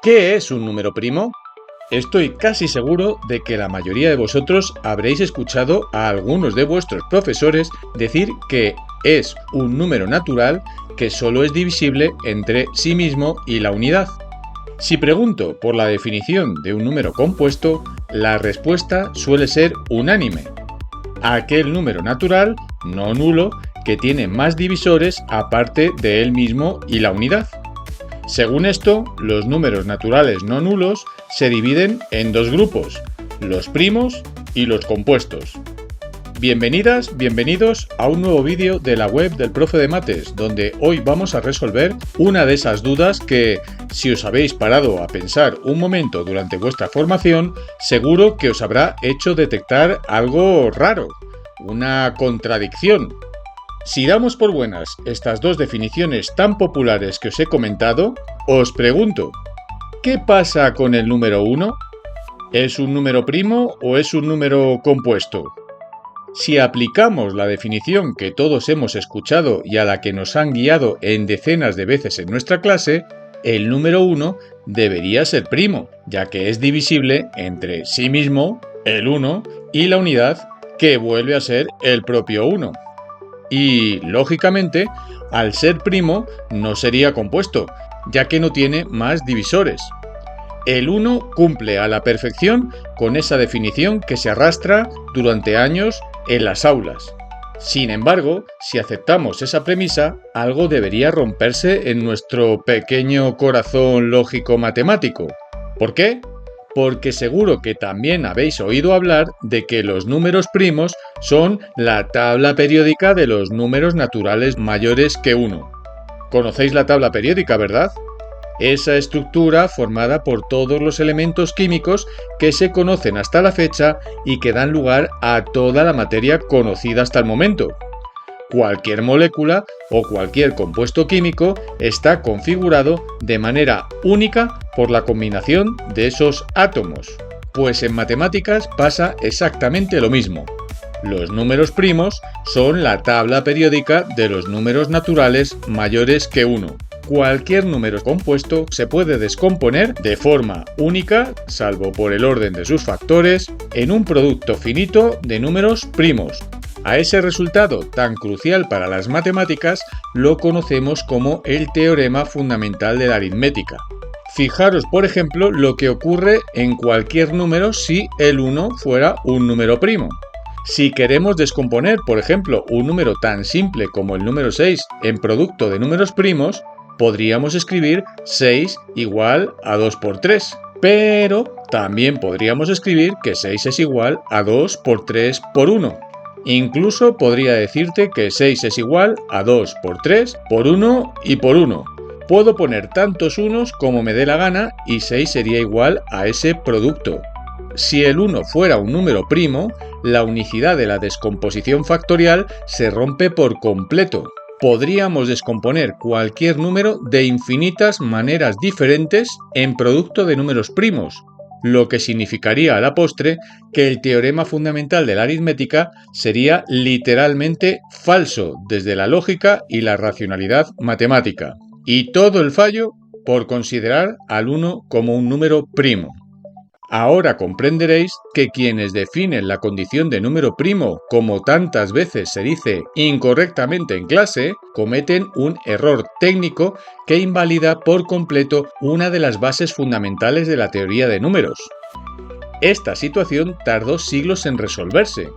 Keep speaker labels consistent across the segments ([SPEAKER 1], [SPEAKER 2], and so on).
[SPEAKER 1] ¿Qué es un número primo? Estoy casi seguro de que la mayoría de vosotros habréis escuchado a algunos de vuestros profesores decir que es un número natural que solo es divisible entre sí mismo y la unidad. Si pregunto por la definición de un número compuesto, la respuesta suele ser unánime. Aquel número natural, no nulo, que tiene más divisores aparte de él mismo y la unidad. Según esto, los números naturales no nulos se dividen en dos grupos, los primos y los compuestos. Bienvenidas, bienvenidos a un nuevo vídeo de la web del Profe de Mates, donde hoy vamos a resolver una de esas dudas que, si os habéis parado a pensar un momento durante vuestra formación, seguro que os habrá hecho detectar algo raro, una contradicción. Si damos por buenas estas dos definiciones tan populares que os he comentado, os pregunto, ¿qué pasa con el número 1? ¿Es un número primo o es un número compuesto? Si aplicamos la definición que todos hemos escuchado y a la que nos han guiado en decenas de veces en nuestra clase, el número 1 debería ser primo, ya que es divisible entre sí mismo, el 1, y la unidad, que vuelve a ser el propio 1. Y, lógicamente, al ser primo no sería compuesto, ya que no tiene más divisores. El 1 cumple a la perfección con esa definición que se arrastra durante años en las aulas. Sin embargo, si aceptamos esa premisa, algo debería romperse en nuestro pequeño corazón lógico-matemático. ¿Por qué? Porque seguro que también habéis oído hablar de que los números primos son la tabla periódica de los números naturales mayores que 1. ¿Conocéis la tabla periódica, verdad? Esa estructura formada por todos los elementos químicos que se conocen hasta la fecha y que dan lugar a toda la materia conocida hasta el momento. Cualquier molécula o cualquier compuesto químico está configurado de manera única por la combinación de esos átomos. Pues en matemáticas pasa exactamente lo mismo. Los números primos son la tabla periódica de los números naturales mayores que 1. Cualquier número compuesto se puede descomponer de forma única, salvo por el orden de sus factores, en un producto finito de números primos. A ese resultado tan crucial para las matemáticas lo conocemos como el teorema fundamental de la aritmética. Fijaros, por ejemplo, lo que ocurre en cualquier número si el 1 fuera un número primo. Si queremos descomponer, por ejemplo, un número tan simple como el número 6 en producto de números primos, podríamos escribir 6 igual a 2 por 3. Pero también podríamos escribir que 6 es igual a 2 por 3 por 1. Incluso podría decirte que 6 es igual a 2 por 3 por 1 y por 1. Puedo poner tantos unos como me dé la gana y 6 sería igual a ese producto. Si el 1 fuera un número primo, la unicidad de la descomposición factorial se rompe por completo. Podríamos descomponer cualquier número de infinitas maneras diferentes en producto de números primos, lo que significaría a la postre que el teorema fundamental de la aritmética sería literalmente falso desde la lógica y la racionalidad matemática. Y todo el fallo por considerar al 1 como un número primo. Ahora comprenderéis que quienes definen la condición de número primo, como tantas veces se dice incorrectamente en clase, cometen un error técnico que invalida por completo una de las bases fundamentales de la teoría de números. Esta situación tardó siglos en resolverse.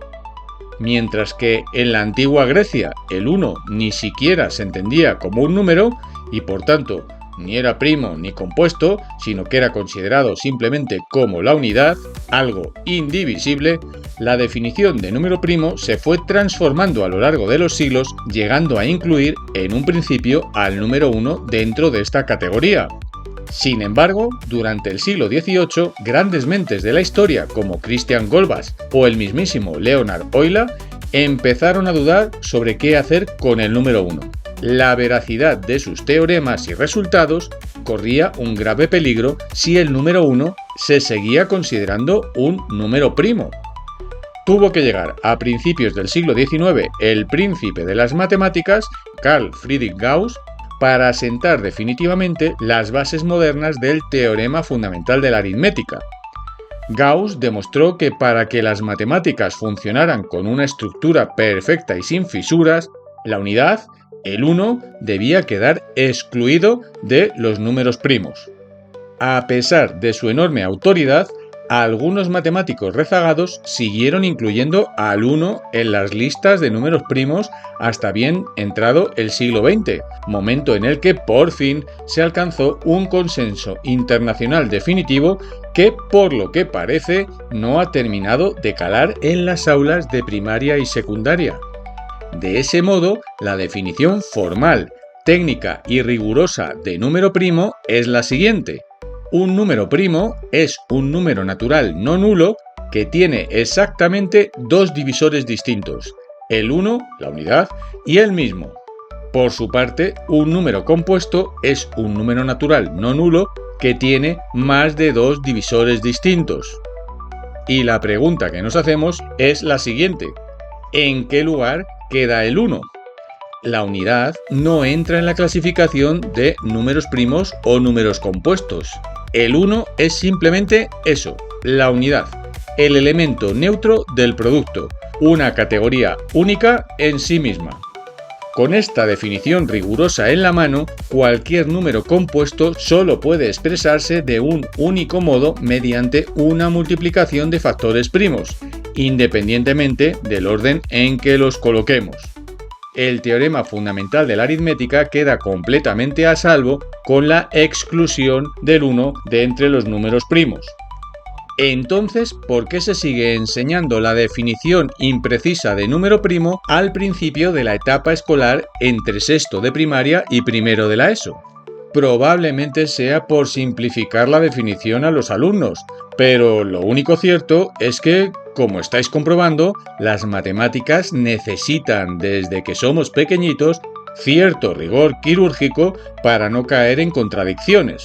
[SPEAKER 1] Mientras que en la antigua Grecia el 1 ni siquiera se entendía como un número y por tanto ni era primo ni compuesto, sino que era considerado simplemente como la unidad, algo indivisible, la definición de número primo se fue transformando a lo largo de los siglos, llegando a incluir en un principio al número 1 dentro de esta categoría. Sin embargo, durante el siglo XVIII, grandes mentes de la historia como Christian Goldbach o el mismísimo Leonhard Euler empezaron a dudar sobre qué hacer con el número 1. La veracidad de sus teoremas y resultados corría un grave peligro si el número 1 se seguía considerando un número primo. Tuvo que llegar a principios del siglo XIX el príncipe de las matemáticas, Carl Friedrich Gauss, para asentar definitivamente las bases modernas del teorema fundamental de la aritmética. Gauss demostró que para que las matemáticas funcionaran con una estructura perfecta y sin fisuras, la unidad, el 1, debía quedar excluido de los números primos. A pesar de su enorme autoridad, algunos matemáticos rezagados siguieron incluyendo al 1 en las listas de números primos hasta bien entrado el siglo XX, momento en el que por fin se alcanzó un consenso internacional definitivo que, por lo que parece, no ha terminado de calar en las aulas de primaria y secundaria. De ese modo, la definición formal, técnica y rigurosa de número primo es la siguiente. Un número primo es un número natural no nulo que tiene exactamente dos divisores distintos, el 1, la unidad, y el mismo. Por su parte, un número compuesto es un número natural no nulo que tiene más de dos divisores distintos. Y la pregunta que nos hacemos es la siguiente: ¿en qué lugar queda el 1? La unidad no entra en la clasificación de números primos o números compuestos. El 1 es simplemente eso, la unidad, el elemento neutro del producto, una categoría única en sí misma. Con esta definición rigurosa en la mano, cualquier número compuesto solo puede expresarse de un único modo mediante una multiplicación de factores primos, independientemente del orden en que los coloquemos. El teorema fundamental de la aritmética queda completamente a salvo con la exclusión del 1 de entre los números primos. Entonces, ¿por qué se sigue enseñando la definición imprecisa de número primo al principio de la etapa escolar entre sexto de primaria y primero de la ESO? Probablemente sea por simplificar la definición a los alumnos, pero lo único cierto es que, como estáis comprobando, las matemáticas necesitan, desde que somos pequeñitos, cierto rigor quirúrgico para no caer en contradicciones.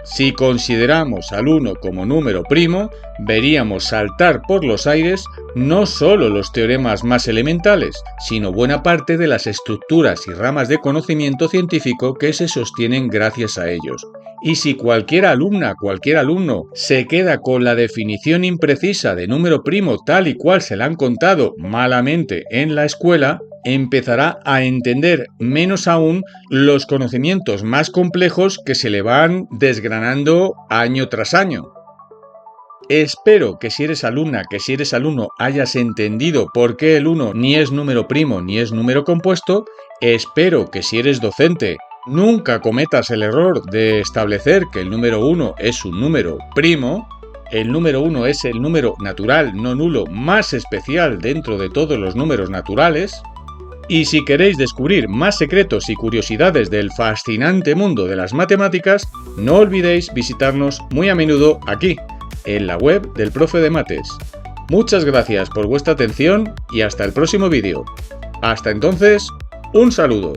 [SPEAKER 1] Si consideramos al 1 como número primo, veríamos saltar por los aires no solo los teoremas más elementales, sino buena parte de las estructuras y ramas de conocimiento científico que se sostienen gracias a ellos. Y si cualquier alumna, cualquier alumno se queda con la definición imprecisa de número primo tal y cual se la han contado malamente en la escuela, empezará a entender menos aún los conocimientos más complejos que se le van desgranando año tras año. Espero que si eres alumna, que si eres alumno hayas entendido por qué el 1 ni es número primo ni es número compuesto. Espero que si eres docente nunca cometas el error de establecer que el número 1 es un número primo. El número 1 es el número natural no nulo más especial dentro de todos los números naturales. Y si queréis descubrir más secretos y curiosidades del fascinante mundo de las matemáticas, no olvidéis visitarnos muy a menudo aquí, en la web del Profe de Mates. Muchas gracias por vuestra atención y hasta el próximo vídeo. Hasta entonces, un saludo.